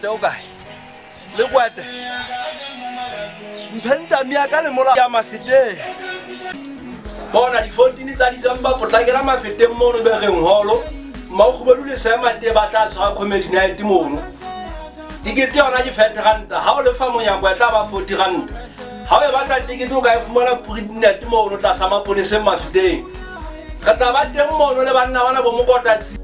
Đâu cái lúc quẹt phenta mia cái này mola ma fite bona di fonti ni tsadi zamba potla ke ra ma fite mo no be re ngolo ma go ba dule sa ma te ba tla tshwa comedy night mo no tikete ona di 20 rand ha o le fa mo ya kwa tla ba 40 rand ha o ba tla tikete o ga e fumana pre-night mo no tla sa ma pone se ma fite ka ta ba teng mo no le banna bana bo mo kota